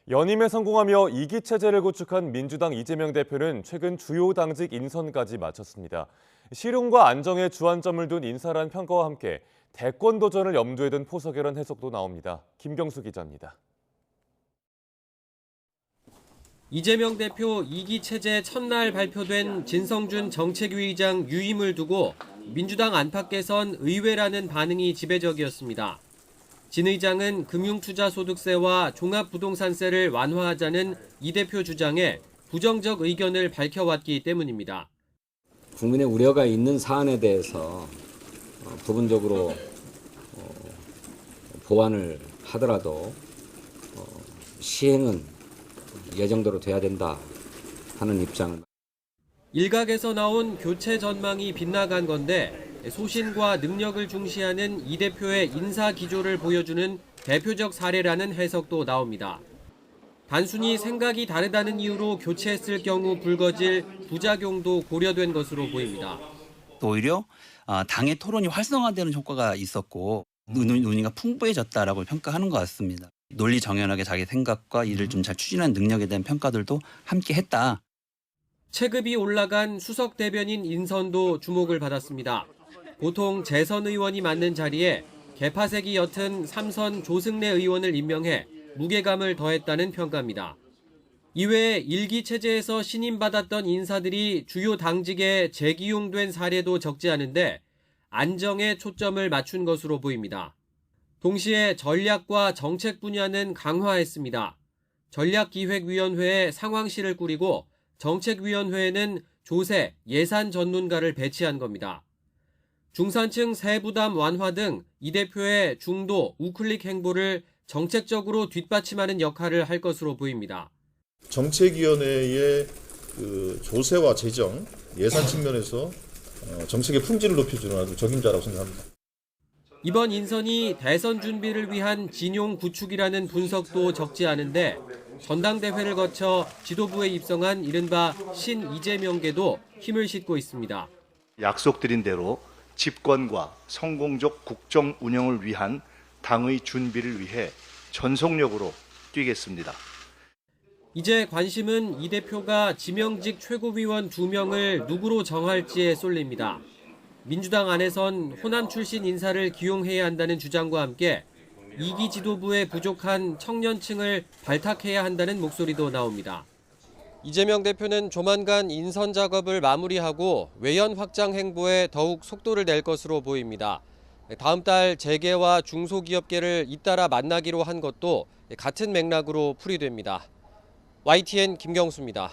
연임에 성공하며 이기 체제를 구축한 민주당 이재명 대표는 최근 주요 당직 인선까지 마쳤습니다. 실용과 안정에 주안점을 둔 인사란 평가와 함께 대권 도전을 염두에 둔 포석이라는 해석도 나옵니다. 김경수 기자입니다. 이재명 대표 2기 체제 첫날 발표된 진성준 정책위의장 유임을 두고 민주당 안팎에선 의외라는 반응이 지배적이었습니다. 진 의장은 금융투자소득세와 종합부동산세를 완화하자는 이 대표 주장에 부정적 의견을 밝혀왔기 때문입니다. 국민의 우려가 있는 사안에 대해서 부분적으로 보완을 하더라도 시행은 예정대로 돼야 된다 하는 입장을. 일각에서 나온 교체 전망이 빗나간 건데 소신과 능력을 중시하는 이 대표의 인사 기조를 보여주는 대표적 사례라는 해석도 나옵니다. 단순히 생각이 다르다는 이유로 교체했을 경우 불거질 부작용도 고려된 것으로 보입니다. 오히려 당의 토론이 활성화되는 효과가 있었고 논의가 풍부해졌다라고 평가하는 것 같습니다. 논리 정연하게 자기 생각과 일을 좀 잘 추진하는 능력에 대한 평가들도 함께 했다. 체급이 올라간 수석 대변인 인선도 주목을 받았습니다. 보통 재선 의원이 맡는 자리에 개파색이 옅은 3선 조승래 의원을 임명해 무게감을 더했다는 평가입니다. 이외에 1기 체제에서 신임받았던 인사들이 주요 당직에 재기용된 사례도 적지 않은데 안정에 초점을 맞춘 것으로 보입니다. 동시에 전략과 정책 분야는 강화했습니다. 전략기획위원회에 상황실을 꾸리고 정책위원회에는 조세, 예산 전문가를 배치한 겁니다. 중산층 세부담 완화 등 이 대표의 중도 우클릭 행보를 정책적으로 뒷받침하는 역할을 할 것으로 보입니다. 정책위원회의 조세와 재정, 예산 측면에서 정책의 품질을 높여주는 아주 적임자라고 생각합니다. 이번 인선이 대선 준비를 위한 진용 구축이라는 분석도 적지 않은데 전당대회를 거쳐 지도부에 입성한 이른바 신이재명계도 힘을 싣고 있습니다. 약속드린 대로 집권과 성공적 국정 운영을 위한 당의 준비를 위해 전속력으로 뛰겠습니다. 이제 관심은 이 대표가 지명직 최고위원 2명을 누구로 정할지에 쏠립니다. 민주당 안에선 호남 출신 인사를 기용해야 한다는 주장과 함께 2기 지도부에 부족한 청년층을 발탁해야 한다는 목소리도 나옵니다. 이재명 대표는 조만간 인선 작업을 마무리하고 외연 확장 행보에 더욱 속도를 낼 것으로 보입니다. 다음 달 재계와 중소기업계를 잇따라 만나기로 한 것도 같은 맥락으로 풀이됩니다. YTN 김경수입니다.